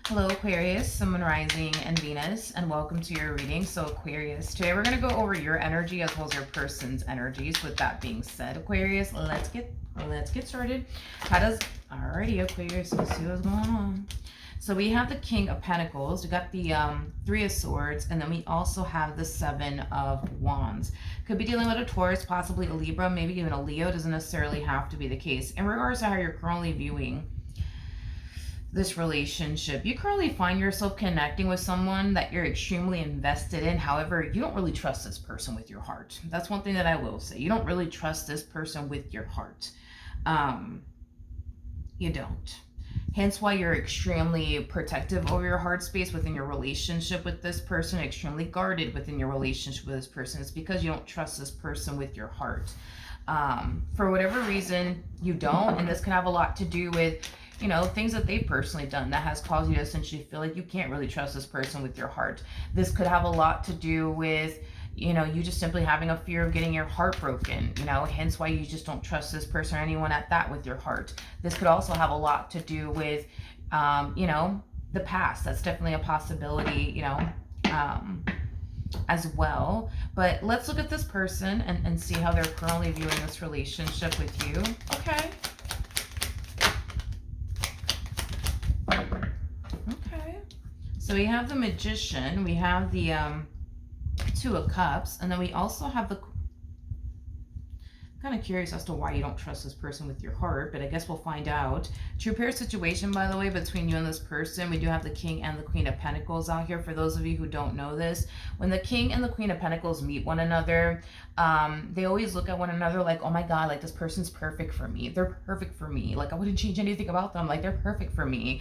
Hello Aquarius, Sun, Moon, Rising, and Venus, and welcome to your reading. So Aquarius, today we're going to go over your energy as well as your person's energies. With that being said, Aquarius, let's get started. Alrighty Aquarius, let's see what's going on. So we have the King of Pentacles, we got the Three of Swords, and then we also have the Seven of Wands. Could be dealing with a Taurus, possibly a Libra, maybe even a Leo. Doesn't necessarily have to be the case. In regards to how you're currently viewing this relationship, you currently find yourself connecting with someone that you're extremely invested in. However, you don't really trust this person with your heart. That's one thing that I will say. You don't really trust this person with your heart. You don't. Hence why you're extremely protective over your heart space within your relationship with this person, extremely guarded within your relationship with this person. It's because you don't trust this person with your heart. For whatever reason, you don't, and this can have a lot to do with things that they've personally done that has caused you to essentially feel like you can't really trust this person with your heart. This could have a lot to do with, you just simply having a fear of getting your heart broken, hence why you just don't trust this person or anyone at that with your heart. This could also have a lot to do with, the past. That's definitely a possibility, as well. But let's look at this person and see how they're currently viewing this relationship with you. Okay. So we have the Magician, we have the Two of Cups, and then we also have the... kind of curious as to why you don't trust this person with your heart, but I guess we'll find out. True pair situation, by the way, between you and this person. We do have the King and the Queen of Pentacles out here. For those of you who don't know this, when the King and the Queen of Pentacles meet one another, they always look at one another like, oh my God, like this person's perfect for me. They're perfect for me. Like I wouldn't change anything about them. Like they're perfect for me.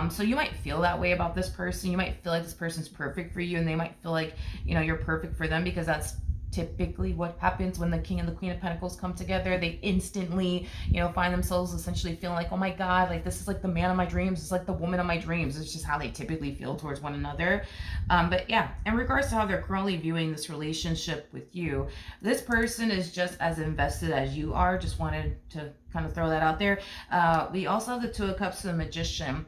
So you might feel that way about this person. You might feel like this person's perfect for you, and they might feel like, you're perfect for them, because that's typically what happens when the King and the Queen of Pentacles come together. They instantly, find themselves essentially feeling like, oh my God, like this is like the man of my dreams. It's like the woman of my dreams. It's just how they typically feel towards one another. But yeah, in regards to how they're currently viewing this relationship with you, this person is just as invested as you are. Just wanted to kind of throw that out there. We also have the Two of Cups, the Magician.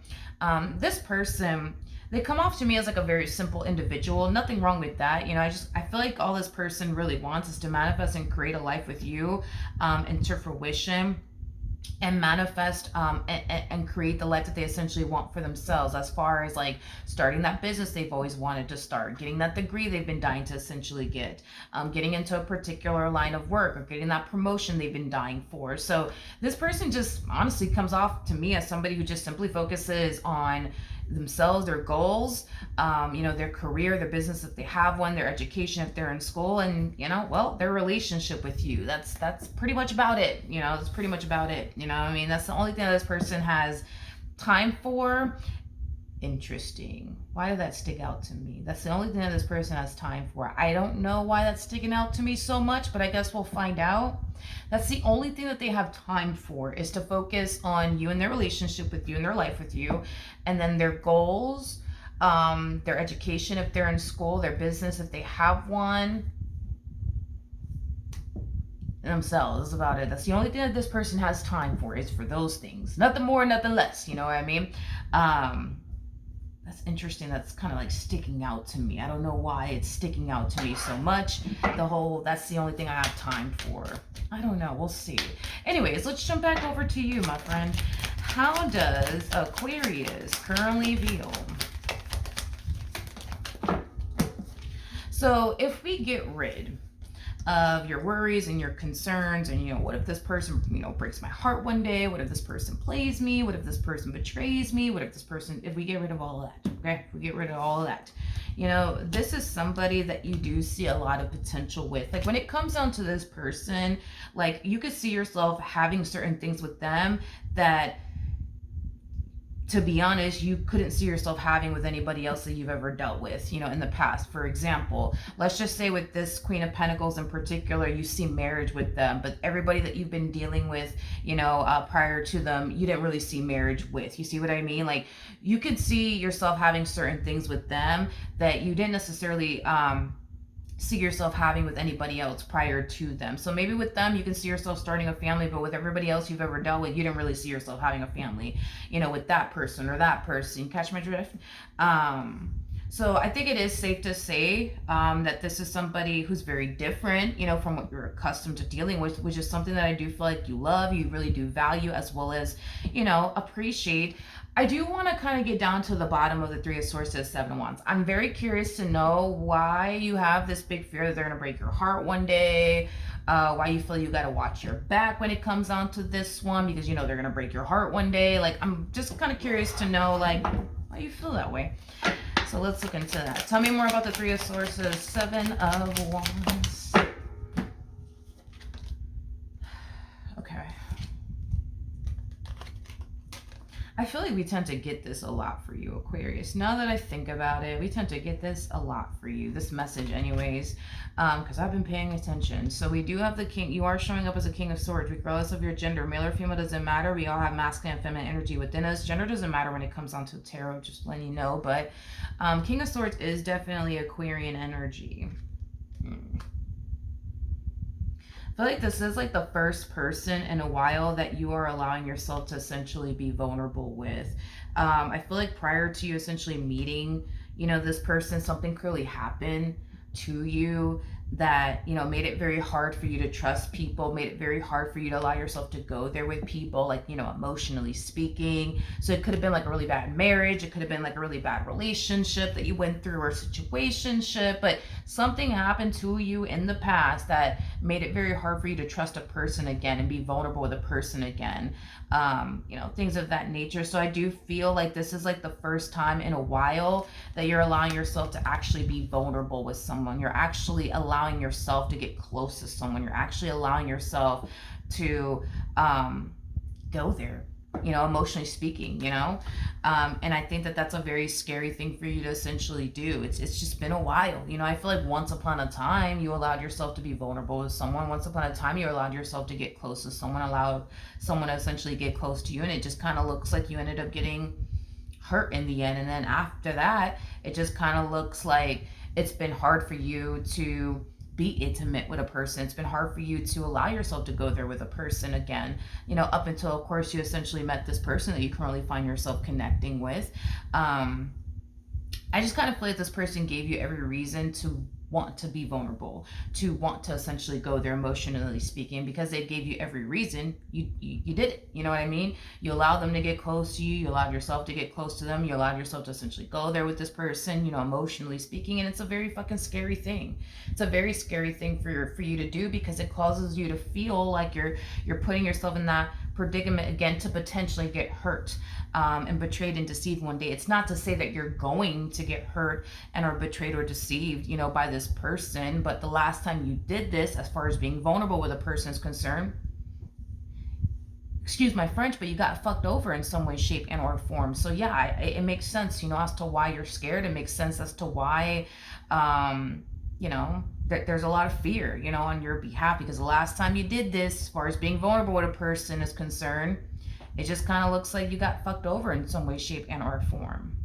This person, they come off to me as like a very simple individual. Nothing wrong with that. I feel like all this person really wants is to manifest and create a life with you, into fruition, and manifest and create the life that they essentially want for themselves, as far as like starting that business they've always wanted to start, getting that degree they've been dying to essentially get, getting into a particular line of work, or getting that promotion they've been dying for. So this person just honestly comes off to me as somebody who just simply focuses on themselves, their goals, their career, their business if they have one, their education if they're in school, and their relationship with you. That's pretty much about it. That's pretty much about it. That's the only thing that this person has time for. Interesting. Why did that stick out to me? That's the only thing that this person has time for. I don't know why that's sticking out to me so much, but I guess we'll find out. That's the only thing that they have time for, is to focus on you and their relationship with you and their life with you, and then their goals, their education if they're in school, their business if they have one, themselves. That's about it. That's the only thing that this person has time for, is for those things. Nothing more, nothing less. You know what I mean? That's interesting. That's kind of like sticking out to me. I don't know why it's sticking out to me so much. That's the only thing I have time for. I don't know. We'll see. Anyways, let's jump back over to you, my friend. How does Aquarius currently feel? So if we get rid of your worries and your concerns, and what if this person breaks my heart one day, what if this person plays me, what if this person betrays me, if we get rid of all of that, okay, if we get rid of all of that, this is somebody that you do see a lot of potential with. Like when it comes down to this person, like you could see yourself having certain things with them that, to be honest, you couldn't see yourself having with anybody else that you've ever dealt with, in the past. For example, let's just say with this Queen of Pentacles in particular, you see marriage with them, but everybody that you've been dealing with, prior to them, you didn't really see marriage with. You see what I mean? Like you could see yourself having certain things with them that you didn't necessarily, see yourself having with anybody else prior to them. So maybe with them you can see yourself starting a family, but with everybody else you've ever dealt with, you didn't really see yourself having a family, you know, with that person or that person. Catch my drift? So I think it is safe to say that this is somebody who's very different, you know, from what you're accustomed to dealing with, which is something that I do feel like you love, you really do value, as well as, you know, appreciate. I do want to kind of get down to the bottom of the Three of Swords to the Seven of Wands. I'm very curious to know why you have this big fear that they're going to break your heart one day, why you feel you got to watch your back when it comes down to this one, because you know they're going to break your heart one day. Like, I'm just kind of curious to know, like, why you feel that way. So let's look into that. Tell me more about the Three of Swords to the Seven of Wands. Okay. I feel like we tend to get this a lot for you, Aquarius. Now that I think about it, we tend to get this a lot for you, this message anyways, because I've been paying attention. So we do have the King. You are showing up as a King of Swords, regardless of your gender. Male or female doesn't matter. We all have masculine and feminine energy within us. Gender doesn't matter when it comes down to tarot, just letting you know. But King of Swords is definitely Aquarian energy. I feel like this is like the first person in a while that you are allowing yourself to essentially be vulnerable with. I feel like prior to you essentially meeting, you know, this person, something clearly happened to you that, you know, made it very hard for you to trust people, made it very hard for you to allow yourself to go there with people, like, you know, emotionally speaking. So it could have been like a really bad marriage, it could have been like a really bad relationship that you went through, or situationship, but something happened to you in the past that made it very hard for you to trust a person again and be vulnerable with a person again, you know, things of that nature. So I do feel like this is like the first time in a while that you're allowing yourself to actually be vulnerable with someone. You're actually allowing yourself to get close to someone. You're actually allowing yourself to go there, you know, emotionally speaking, you know. And I think that that's a very scary thing for you to essentially do. It's just been a while, you know. I feel like once upon a time you allowed yourself to be vulnerable with someone. Once upon a time you allowed yourself to get close to someone, allowed someone to essentially get close to you, and it just kind of looks like you ended up getting hurt in the end. And then after that, it just kind of looks like it's been hard for you to be intimate with a person. It's been hard for you to allow yourself to go there with a person again, you know, up until, of course, you essentially met this person that you currently find yourself connecting with. I just kind of feel like this person gave you every reason to want to be vulnerable, to want to essentially go there emotionally speaking, because they gave you every reason. You did it, you know what I mean? You allowed them to get close to you, you allowed yourself to get close to them, you allowed yourself to essentially go there with this person, you know, emotionally speaking. And it's a very fucking scary thing. It's a very scary thing for you to do, because it causes you to feel like you're putting yourself in that predicament again to potentially get hurt and betrayed and deceived one day. It's not to say that you're going to get hurt and or betrayed or deceived, you know, by this person, but the last time you did this, as far as being vulnerable with a person is concerned, excuse my French, but you got fucked over in some way, shape, and or form. So yeah, it makes sense, you know, as to why you're scared. It makes sense as to why, you know, there's a lot of fear, you know, on your behalf, because the last time you did this, as far as being vulnerable with a person is concerned, it just kind of looks like you got fucked over in some way, shape, and or form.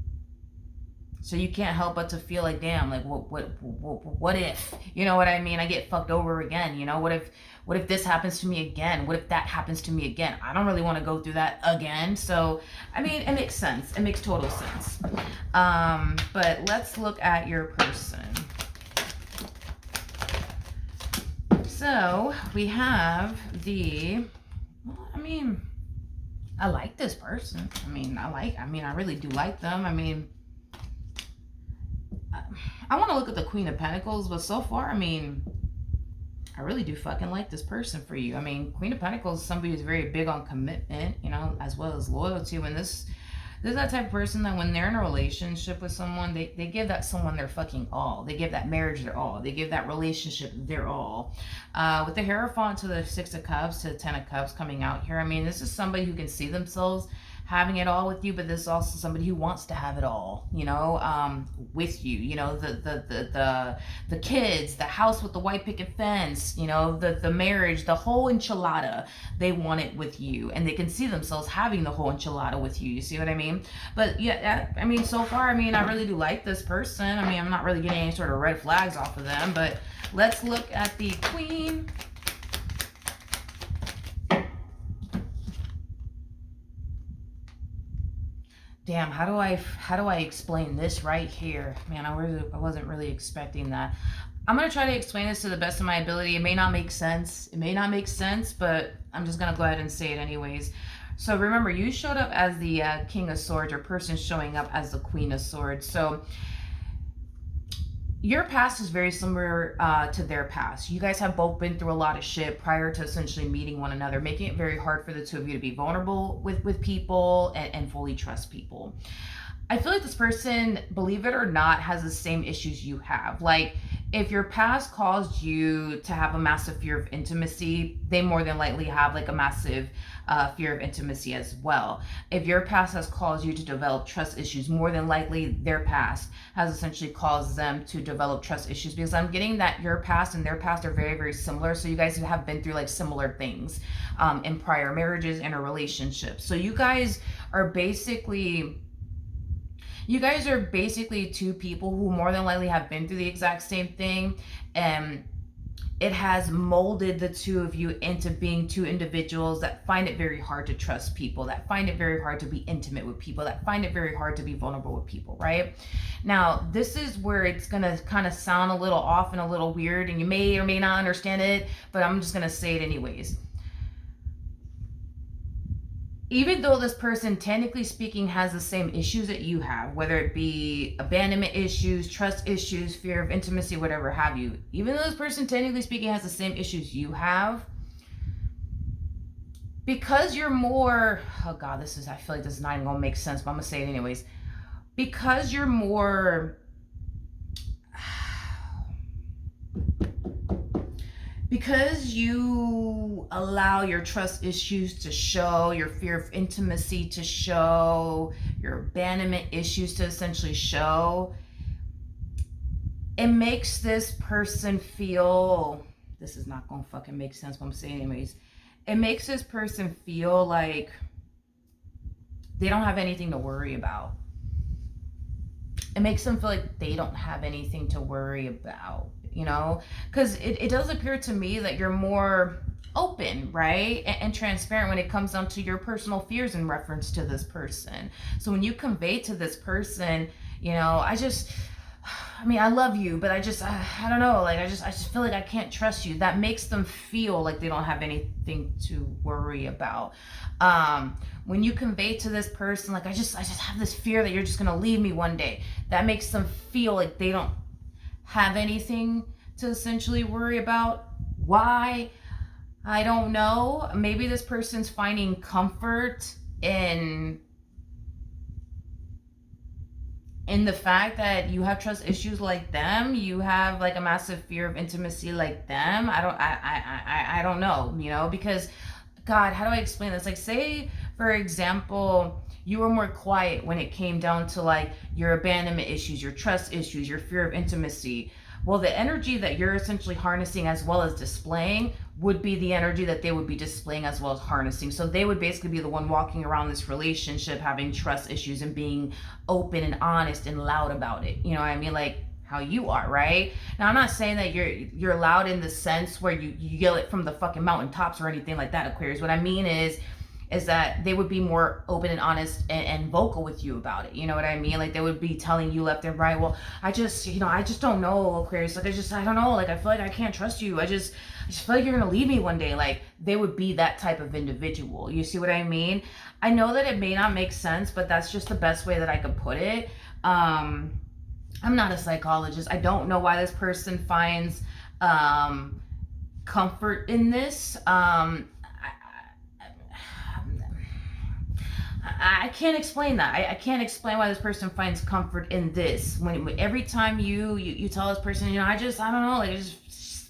So you can't help but to feel like, damn, like what if, you know what I mean? I get fucked over again, you know, what if this happens to me again? What if that happens to me again? I don't really want to go through that again. So, I mean, it makes sense. It makes total sense. But let's look at your person. So we have well, I mean, I like this person. I really do like them. I mean, I want to look at the Queen of Pentacles, but so far, I mean, I really do fucking like this person for you. I mean, Queen of Pentacles is somebody who's very big on commitment, you know, as well as loyalty. When this is that type of person that when they're in a relationship with someone, they give that someone their fucking all. They give that marriage their all. They give that relationship their all. With the Hierophant to the Six of Cups to the Ten of Cups coming out here, I mean, this is somebody who can see themselves having it all with you, but there's also somebody who wants to have it all, with you. The kids, the house with the white picket fence, the marriage, the whole enchilada. They want it with you, and they can see themselves having the whole enchilada with you. You see what I mean? But yeah, I mean, so far, I mean, I really do like this person. I mean, I'm not really getting any sort of red flags off of them, but let's look at the Queen. Damn, how do I explain this right here? Man, I wasn't really expecting that. I'm going to try to explain this to the best of my ability. It may not make sense. It may not make sense, but I'm just going to go ahead and say it anyways. So remember, you showed up as the King of Swords, or person showing up as the Queen of Swords. So your past is very similar to their past. You guys have both been through a lot of shit prior to essentially meeting one another, making it very hard for the two of you to be vulnerable with people and fully trust people. I feel like this person, believe it or not, has the same issues you have. Like, if your past caused you to have a massive fear of intimacy, they more than likely have like a massive fear of intimacy as well. If your past has caused you to develop trust issues, more than likely their past has essentially caused them to develop trust issues, because I'm getting that your past and their past are very, very similar. So you guys have been through like similar things in prior marriages and or relationships. So you guys are basically two people who more than likely have been through the exact same thing, and it has molded the two of you into being two individuals that find it very hard to trust people, that find it very hard to be intimate with people, that find it very hard to be vulnerable with people, right? Now, this is where it's going to kind of sound a little off and a little weird, and you may or may not understand it, but I'm just going to say it anyways. Even though this person, technically speaking, has the same issues that you have, whether it be abandonment issues, trust issues, fear of intimacy, whatever have you, even though this person, technically speaking, has the same issues you have, because you're more, oh God, I feel like this is not even gonna make sense, but I'm gonna say it anyways. Because you're more, because you allow your trust issues to show, your fear of intimacy to show, your abandonment issues to essentially show, it makes this person feel, this is not gonna fucking make sense, but I'm saying anyways, it makes this person feel like they don't have anything to worry about. It makes them feel like they don't have anything to worry about, because it does appear to me that you're more open, right, and transparent when it comes down to your personal fears in reference to this person. So when you convey to this person, I love you, but I don't know, like I just feel like I can't trust you, that makes them feel like they don't have anything to worry about. When you convey to this person, like I just have this fear that you're just gonna leave me one day, that makes them feel like they don't have anything to essentially worry about. Why? I don't know. Maybe this person's finding comfort in the fact that you have trust issues like them, you have like a massive fear of intimacy like them. I don't know, because God, how do I explain this? Like, say for example, you were more quiet when it came down to like your abandonment issues, your trust issues, your fear of intimacy. Well, the energy that you're essentially harnessing as well as displaying would be the energy that they would be displaying as well as harnessing. So they would basically be the one walking around this relationship having trust issues and being open and honest and loud about it. You know what I mean? Like how you are, right? Now, I'm not saying that you're loud in the sense where you yell it from the fucking mountaintops or anything like that, Aquarius. What I mean is that they would be more open and honest and vocal with you about it. You know what I mean? Like they would be telling you left and right, well, I just don't know, Aquarius. Like I don't know. Like I feel like I can't trust you. I just feel like you're gonna leave me one day. Like they would be that type of individual. You see what I mean? I know that it may not make sense, but that's just the best way that I could put it. I'm not a psychologist. I don't know why this person finds comfort in this. I can't explain that. I can't explain why this person finds comfort in this. When every time you tell this person, I don't know, like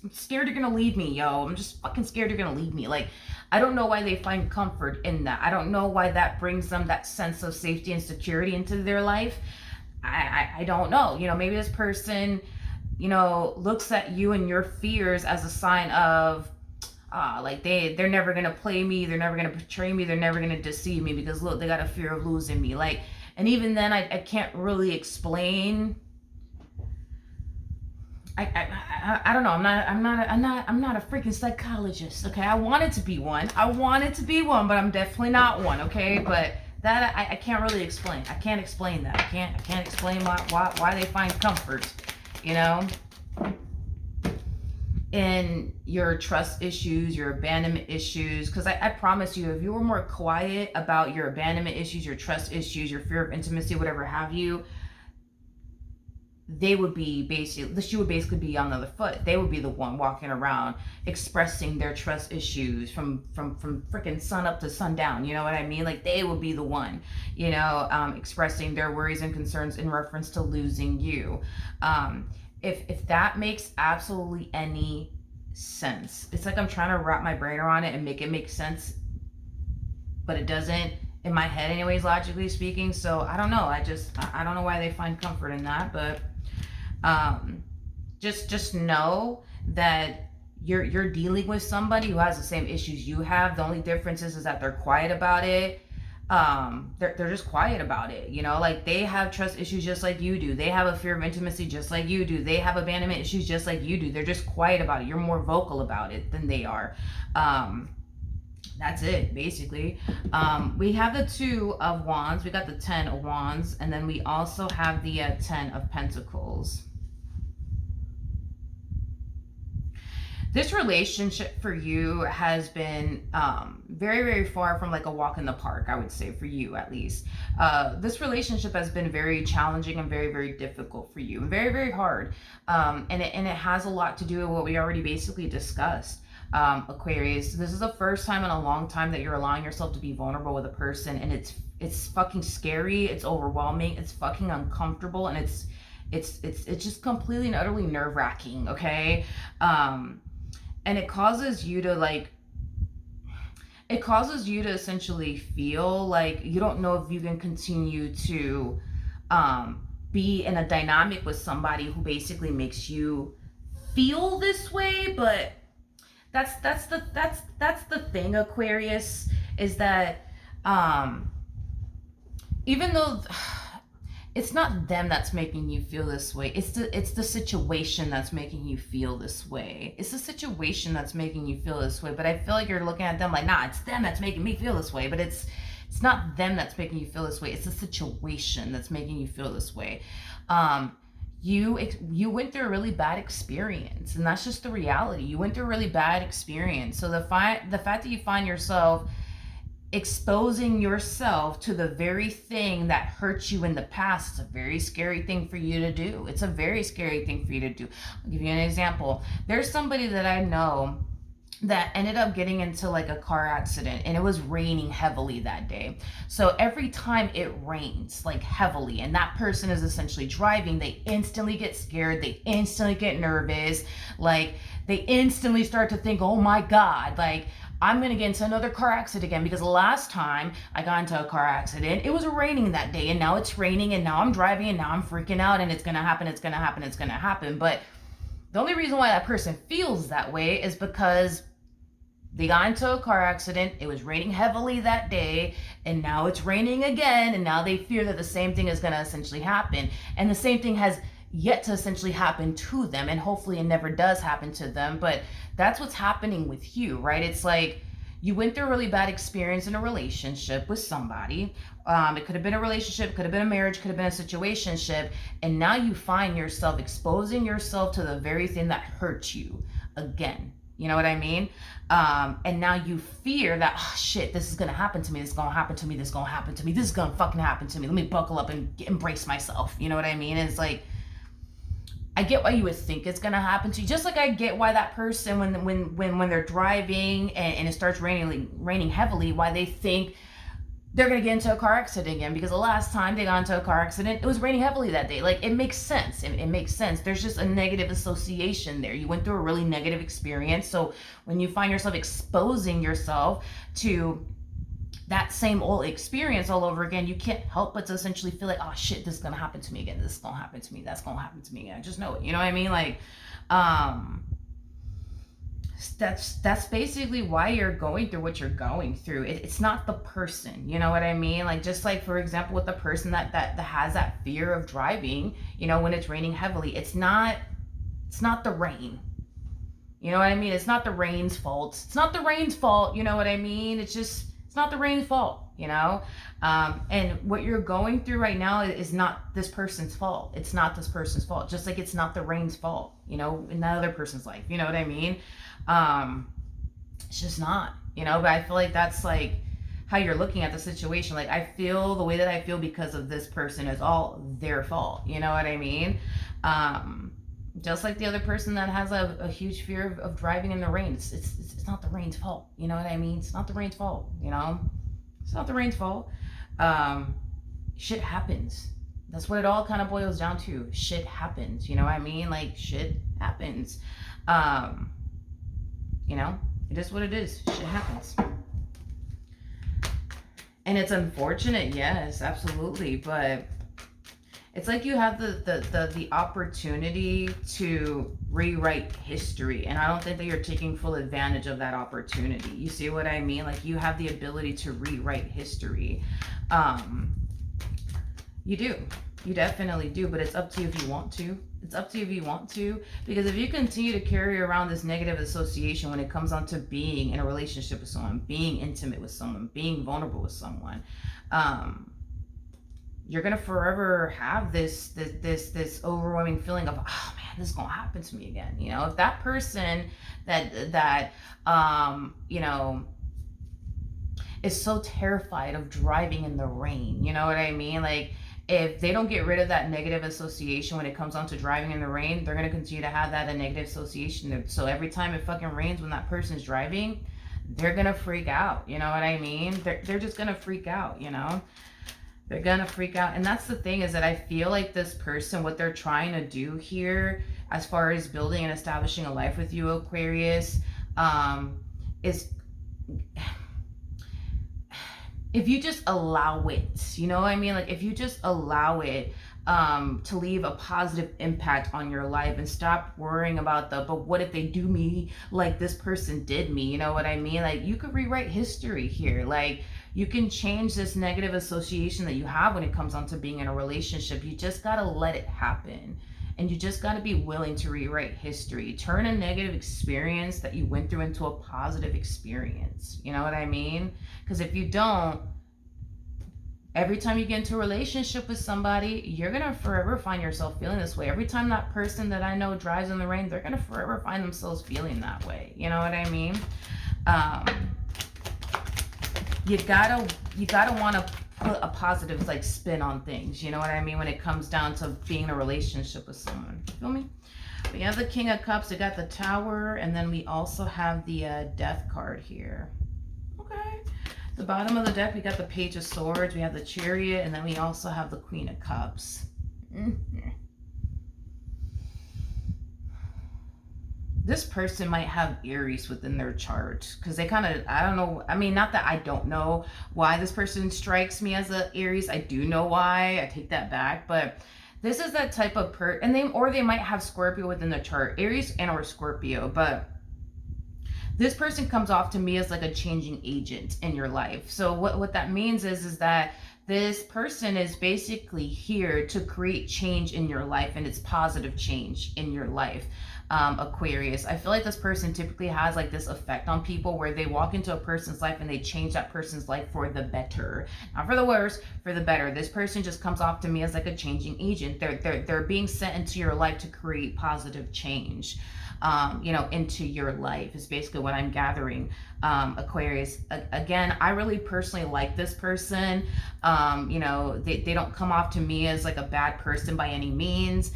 I'm scared you're gonna leave me, yo. I'm just fucking scared you're gonna leave me. Like I don't know why they find comfort in that. I don't know why that brings them that sense of safety and security into their life. I don't know. Maybe this person, looks at you and your fears as a sign of, like they're never gonna play me, they're never gonna betray me, they're never gonna deceive me because look, they got a fear of losing me. Like, and even then, I can't really explain. I don't know. I'm not a freaking psychologist. Okay, I wanted to be one. But I'm definitely not one. Okay, but that I can't really explain. I can't explain that. I can't explain why they find comfort, in your trust issues, your abandonment issues. Because I promise you, if you were more quiet about your abandonment issues, your trust issues, your fear of intimacy, whatever have you, she would basically be on the other foot. They would be the one walking around expressing their trust issues from freaking sun up to sundown. You know what I mean? Like, they would be the one, expressing their worries and concerns in reference to losing you. If that makes absolutely any sense. It's like I'm trying to wrap my brain around it and make it make sense, but it doesn't in my head anyways, logically speaking. So I don't know. I don't know why they find comfort in that, but just know that you're dealing with somebody who has the same issues you have. The only difference is that they're quiet about it. They're just quiet about it, like they have trust issues just like you do. They have a fear of intimacy just like you do. They have abandonment issues just like you do. They're just quiet about it. You're more vocal about it than they are. That's it, basically. We have the 2 of Wands. We got the 10 of Wands, and then we also have the 10 of Pentacles. This relationship for you has been very, very far from like a walk in the park, I would say, for you at least. This relationship has been very challenging and very, very difficult for you, and very, very hard. And it has a lot to do with what we already basically discussed. Aquarius, this is the first time in a long time that you're allowing yourself to be vulnerable with a person, and it's fucking scary, it's overwhelming, it's fucking uncomfortable, and it's just completely and utterly nerve-wracking, okay? And it causes you to essentially feel like you don't know if you can continue to be in a dynamic with somebody who basically makes you feel this way. But that's the thing, Aquarius, is that even though it's not them that's making you feel this way, it's the situation that's making you feel this way. It's the situation that's making you feel this way. But I feel like you're looking at them like, nah, it's them that's making me feel this way. But it's not them that's making you feel this way. It's the situation that's making you feel this way. You went through a really bad experience, and that's just the reality. You went through a really bad experience. So the fact that you find yourself exposing yourself to the very thing that hurt you in the past, it's a very scary thing for you to do. It's a very scary thing for you to do. I'll give you an example. There's somebody that I know that ended up getting into like a car accident, and it was raining heavily that day. So every time it rains like heavily and that person is essentially driving, they instantly get scared, they instantly get nervous, like they instantly start to think, oh my God, like I'm gonna get into another car accident again, because last time I got into a car accident, it was raining that day, and now it's raining, and now I'm driving, and now I'm freaking out, and it's gonna happen. But the only reason why that person feels that way is because they got into a car accident, it was raining heavily that day, and now it's raining again, and now they fear that the same thing is gonna essentially happen. And the same thing has yet to essentially happen to them, and hopefully it never does happen to them. But that's what's happening with you, right? It's like you went through a really bad experience in a relationship with somebody. It could have been a relationship, could have been a marriage, could have been a situationship, and now you find yourself exposing yourself to the very thing that hurt you again. You know what I mean? And now you fear that, oh shit, this is gonna happen to me, this is gonna happen to me, this is gonna happen to me, this is gonna fucking happen to me. Let me buckle up and embrace myself. You know what I mean? It's like, I get why you would think it's gonna happen to you. Just like I get why that person, when they're driving and it starts raining heavily, why they think they're going to get into a car accident again because the last time they got into a car accident, it was raining heavily that day. Like, it makes sense. It makes sense. There's just a negative association there. You went through a really negative experience. So when you find yourself exposing yourself to that same old experience all over again, you can't help but to essentially feel like, oh shit, this is going to happen to me again. This is going to happen to me. That's going to happen to me again. I just know it. You know what I mean? Like, that's basically why you're going through what you're going through. It's not the person, you know what I mean? Like, just like, for example, with the person that has that fear of driving, you know, when it's raining heavily, it's not the rain, you know what I mean? It's not the rain's fault. It's not the rain's fault, you know what I mean? It's not the rain's fault, you know? And what you're going through right now is not this person's fault. It's not this person's fault. Just like it's not the rain's fault, you know, in that other person's life, you know what I mean? It's just not, you know, but I feel like that's like how you're looking at the situation. Like, I feel the way that I feel because of this person is all their fault, you know what I mean? Just like the other person that has a huge fear of driving in the rain. It's not the rain's fault, you know what I mean? It's not the rain's fault, you know? It's not the rain's fault. Shit happens. That's what it all kind of boils down to. Shit happens, you know what I mean? Like, shit happens. You know, it is what it is. Shit happens. And it's unfortunate, yes, absolutely. But it's like you have the opportunity to rewrite history. And I don't think that you're taking full advantage of that opportunity. You see what I mean? Like, you have the ability to rewrite history. You do. You definitely do. But it's up to you if you want to. It's up to you if you want to, because if you continue to carry around this negative association when it comes on to being in a relationship with someone, being intimate with someone, being vulnerable with someone, you're gonna forever have this overwhelming feeling of, oh man, this is gonna happen to me again. You know, if that person that you know, is so terrified of driving in the rain, you know what I mean? Like, if they don't get rid of that negative association when it comes on to driving in the rain, they're going to continue to have that negative association. So every time it fucking rains when that person's driving, they're going to freak out. You know what I mean? They're just going to freak out, you know? They're going to freak out. And that's the thing, is that I feel like this person, what they're trying to do here, as far as building and establishing a life with you, Aquarius, is... if you just allow it, you know what I mean? Like, if you just allow it to leave a positive impact on your life and stop worrying about but what if they do me like this person did me? You know what I mean? Like, you could rewrite history here. Like, you can change this negative association that you have when it comes on to being in a relationship. You just got to let it happen. And you just got to be willing to rewrite history. Turn a negative experience that you went through into a positive experience. You know what I mean? Because if you don't, every time you get into a relationship with somebody, you're going to forever find yourself feeling this way. Every time that person that I know drives in the rain, they're going to forever find themselves feeling that way. You know what I mean? You gotta want to put a positive like spin on things, you know what I mean, when it comes down to being in a relationship with someone. Feel me? We have the King of Cups, we got the Tower, and then we also have the Death card here. Okay. The bottom of the deck, we got the Page of Swords, we have the Chariot, and then we also have the Queen of Cups. This person might have Aries within their chart, because they kind of, I don't know, I mean, not that I don't know why this person strikes me as a Aries. I do know why. I take that back. But this is that type of and they might have Scorpio within their chart, Aries and or Scorpio. But this person comes off to me as like a changing agent in your life. So what that means is that this person is basically here to create change in your life, and it's positive change in your life. Aquarius, I feel like this person typically has like this effect on people where they walk into a person's life and they change that person's life for the better, not for the worse, for the better. This person just comes off to me as like a changing agent. They're being sent into your life to create positive change, you know, into your life is basically what I'm gathering. Aquarius, again, I really personally like this person. You know, they don't come off to me as like a bad person by any means.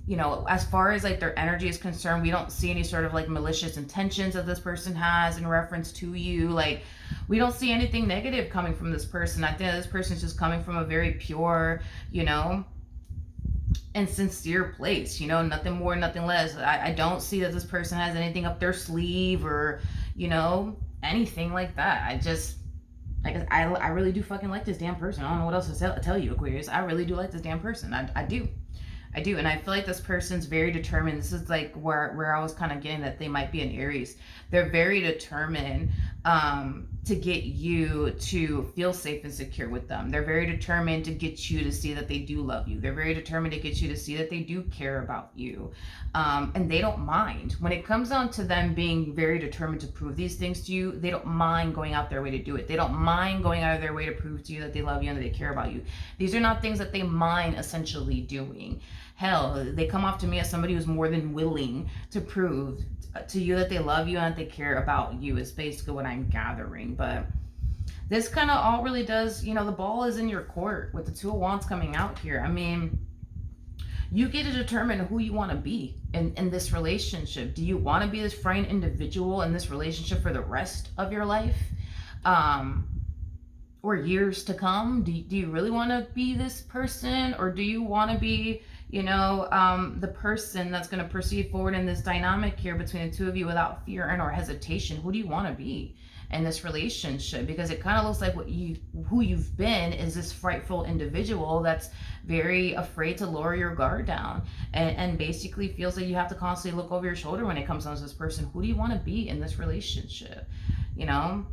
you know, as far as like their energy is concerned, we don't see any sort of like malicious intentions that this person has in reference to you. Like, we don't see anything negative coming from this person. I think this person is just coming from a very pure, you know, and sincere place, you know, nothing more, nothing less. I don't see that this person has anything up their sleeve or, you know, anything like that. I really do fucking like this damn person. I don't know what else to tell you, Aquarius. I really do like this damn person. I do. And I feel like this person's very determined. This is like where I was kind of getting that they might be an Aries. They're very determined to get you to feel safe and secure with them. They're very determined to get you to see that they do love you. They're very determined to get you to see that they do care about you. And they don't mind. When it comes down to them being very determined to prove these things to you, they don't mind going out their way to do it. They don't mind going out of their way to prove to you that they love you and that they care about you. These are not things that they mind essentially doing. Hell, they come off to me as somebody who's more than willing to prove to you that they love you and that they care about you, is basically what I'm gathering. But this kind of all really does, you know, the ball is in your court with the Two of Wands coming out here. I mean, you get to determine who you want to be in this relationship. Do you want to be this frightened individual in this relationship for the rest of your life? Or years to come? Do you really want to be this person? Or do you want to be, you know, the person that's going to proceed forward in this dynamic here between the two of you without fear and or hesitation? Who do you want to be in this relationship? Because it kind of looks like who you've been is this frightful individual that's very afraid to lower your guard down and basically feels that you have to constantly look over your shoulder when it comes down to this person. Who do you want to be in this relationship? You know?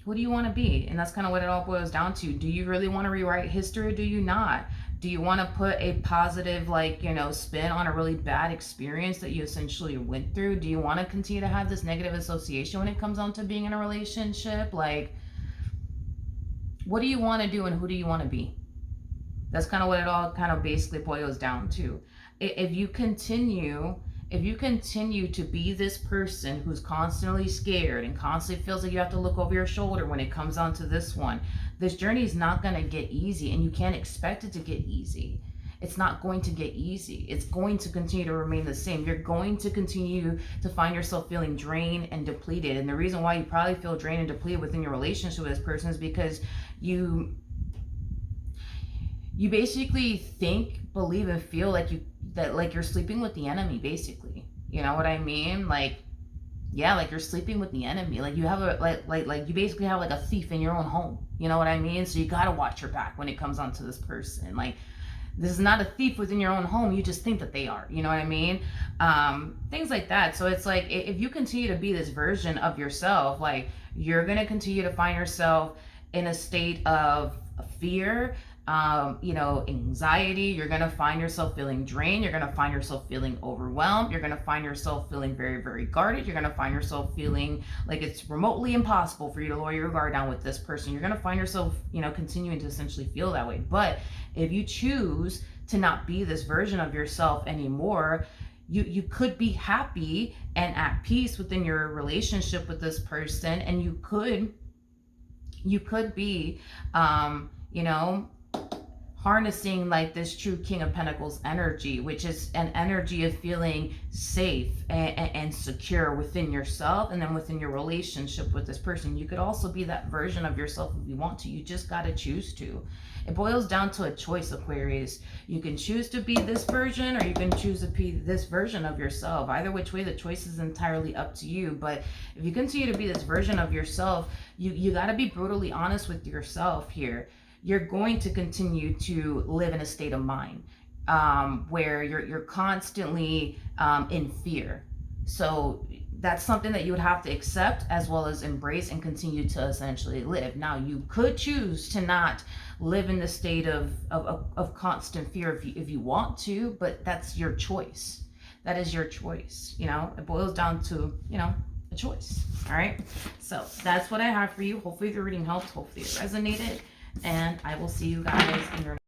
Who do you want to be? And that's kind of what it all boils down to. Do you really want to rewrite history or do you not? Do you want to put a positive, like, you know, spin on a really bad experience that you essentially went through? Do you want to continue to have this negative association when it comes on to being in a relationship? Like, what do you want to do and who do you want to be? That's kind of what it all kind of basically boils down to. If you continue to be this person who's constantly scared and constantly feels like you have to look over your shoulder when it comes on to this one, this journey is not going to get easy, and you can't expect it to get easy. It's not going to get easy. It's going to continue to remain the same. You're going to continue to find yourself feeling drained and depleted. And the reason why you probably feel drained and depleted within your relationship with this person is because you basically think, believe, and feel like you're sleeping with the enemy, basically. You know what I mean? Like, yeah, like you're sleeping with the enemy. Like you have like you basically have like a thief in your own home. You know what I mean? So you gotta watch your back when it comes on to this person. Like, this is not a thief within your own home. You just think that they are. You know what I mean? Things like that. So it's like, if you continue to be this version of yourself, like, you're gonna continue to find yourself in a state of fear, you know, anxiety. You're going to find yourself feeling drained. You're going to find yourself feeling overwhelmed. You're going to find yourself feeling very, very guarded. You're going to find yourself feeling like it's remotely impossible for you to lower your guard down with this person. You're going to find yourself, you know, continuing to essentially feel that way. But if you choose to not be this version of yourself anymore, you could be happy and at peace within your relationship with this person. And you could be, you know, harnessing like this true King of Pentacles energy, which is an energy of feeling safe and secure within yourself and then within your relationship with this person. You could also be that version of yourself if you want to. You just got to choose to. It boils down to a choice, Aquarius. You can choose to be this version or you can choose to be this version of yourself. Either which way, the choice is entirely up to you. But if you continue to be this version of yourself, you got to be brutally honest with yourself here. You're going to continue to live in a state of mind where you're constantly in fear. So that's something that you would have to accept as well as embrace and continue to essentially live. Now, you could choose to not live in the state of constant fear if you want to, but that's your choice. That is your choice. You know, it boils down to, you know, a choice. All right. So that's what I have for you. Hopefully the reading helped. Hopefully it resonated. And I will see you guys in your